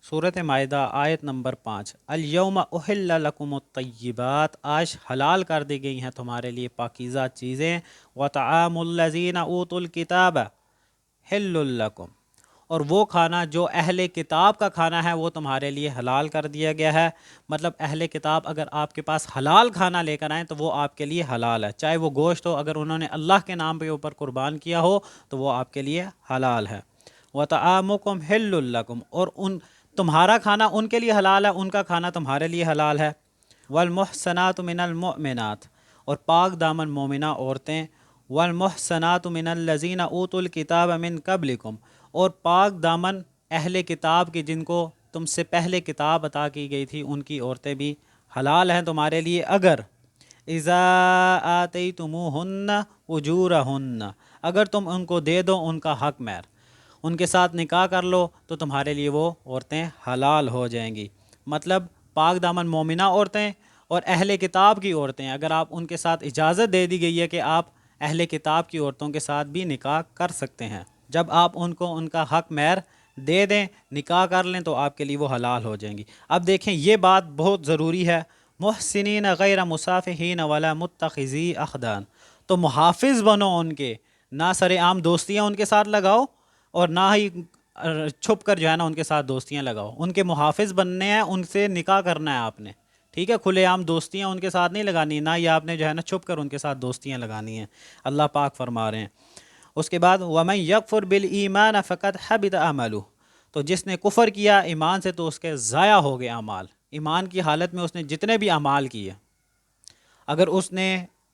सूरत माइदा आयत नंबर 5। अल-यौम उहिल्ल लकुमुत-तय्यिबात, आज हलाल कर दी गई हैं तुम्हारे लिए पाकीज़ा चीज़ें। व तआमुल्लज़ीना ऊतुल किताब हिल्लुल लकुम, और वो खाना जो अहले किताब का खाना है वो तुम्हारे लिए हलाल कर दिया गया है। मतलब अहले किताब अगर आपके पास हलाल खाना लेकर आएँ तो वो आपके लिए हलाल है, चाहे वो गोश्त हो, अगर उन्होंने अल्लाह के नाम पे ऊपर कुर्बान किया हो तो वो आपके लिए हलाल है। व तआमुकुम हिल्लुल लकुम, और उन तुम्हारा खाना उनके लिए हलाल है, उनका खाना तुम्हारे लिए हलाल है। वल मुहसनातु मिनल मुमिनात, और पाक दामन मोमिना औरतें। वल मुहसनातु मिनल लज़ीना ऊतुल किताब मिन कब्लिकुम, और पाक दामन अहले किताब की जिनको तुमसे पहले किताब अता की गई थी उनकी औरतें भी हलाल हैं तुम्हारे लिए। अगर इज़ा आतैतुमूहुन्ना उजूरहुन्ना, अगर तुम उनको दे दो उनका हक महर, उनके साथ निकाह कर लो तो तुम्हारे लिए वो औरतें हलाल हो जाएंगी। मतलब पाक दामन मोमिना औरतें और अहले किताब की औरतें, अगर आप उनके साथ इजाज़त दे दी गई है कि आप अहले किताब की औरतों के साथ भी निकाह कर सकते हैं, जब आप उनको उनका हक महर दे दें, निकाह कर लें, तो आपके लिए वो हलाल हो जाएंगी। अब देखें ये बात बहुत ज़रूरी है। मुहसिनीन गैर मुसाफिहीन वला मुत्तखिज़ी अखदान, तो मुहाफ़िज़ बनो उनके, ना सरेआम दोस्तियाँ उनके साथ लगाओ और ना ही छुप कर जो है ना उनके साथ दोस्तियाँ लगाओ। उनके मुहाफ़िज़ बनने हैं, उनसे निकाह करना है आपने, ठीक है। खुलेआम दोस्तियाँ उनके साथ नहीं लगानी, ना ही आपने जो है ना छुप कर उनके साथ दोस्तियाँ लगानी हैं। अल्लाह पाक फरमा रहे हैं। उसके बाद वमन यकफुर बिल ईमान फ़क़द हबित अमलुहु, तो जिसने कुफ़र किया ईमान से तो उसके ज़ाया हो गए अमाल। ईमान की हालत में उसने जितने भी अमाल किए, अगर उसने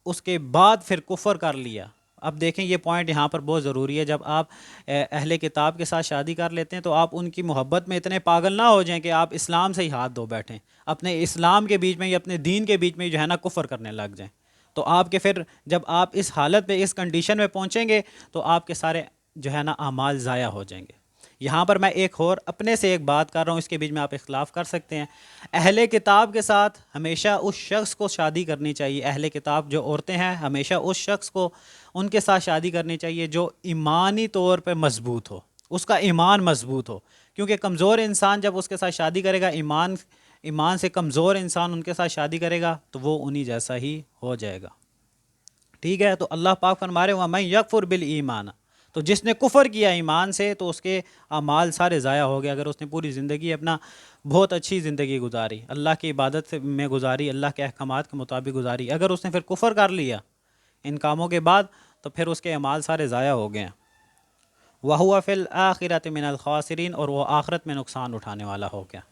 उसके बाद फिर कुफ़र कर लिया। अब देखें ये पॉइंट यहाँ पर बहुत ज़रूरी है। जब आप अहले किताब के साथ शादी कर लेते हैं तो आप उनकी मोहब्बत में इतने पागल ना हो जाएं कि आप इस्लाम से ही हाथ धो बैठें, अपने इस्लाम के बीच में या अपने दीन के बीच में जो है ना कुफ़र करने लग जाएं। तो आपके फिर जब आप इस हालत पे, इस कंडीशन में पहुँचेंगे तो आपके सारे जो है ना अमाल ज़ाया हो जाएंगे। यहाँ पर मैं एक और अपने से एक बात कर रहा हूँ, इसके बीच में आप इख्तलाफ कर सकते हैं। अहले किताब के साथ हमेशा उस शख्स को शादी करनी चाहिए, अहले किताब जो औरतें हैं हमेशा उस शख्स को उनके साथ शादी करनी चाहिए जो ईमानी तौर पे मजबूत हो, उसका ईमान मजबूत हो। क्योंकि कमज़ोर इंसान जब उसके साथ शादी करेगा, ईमान से कमज़ोर इंसान उनके साथ शादी करेगा तो वो उन्हीं जैसा ही हो जाएगा, ठीक है। तो अल्लाह पाक फरमा रहे वमन यकफुर बिल ईमान, तो जिसने कुफ़र किया ईमान से तो उसके अमाल सारे ज़ाया हो गए। अगर उसने पूरी ज़िंदगी अपना बहुत अच्छी ज़िंदगी गुजारी, अल्लाह की इबादत में गुजारी, अल्लाह के अहकामात के मुताबिक गुजारी, अगर उसने फिर कुफ़र कर लिया इन कामों के बाद तो फिर उसके अमाल सारे ज़ाया हो गए। वहुवा फ़िल आखिरति मिनल खासिरीन, और वो आखिरत में नुकसान उठाने वाला हो गया।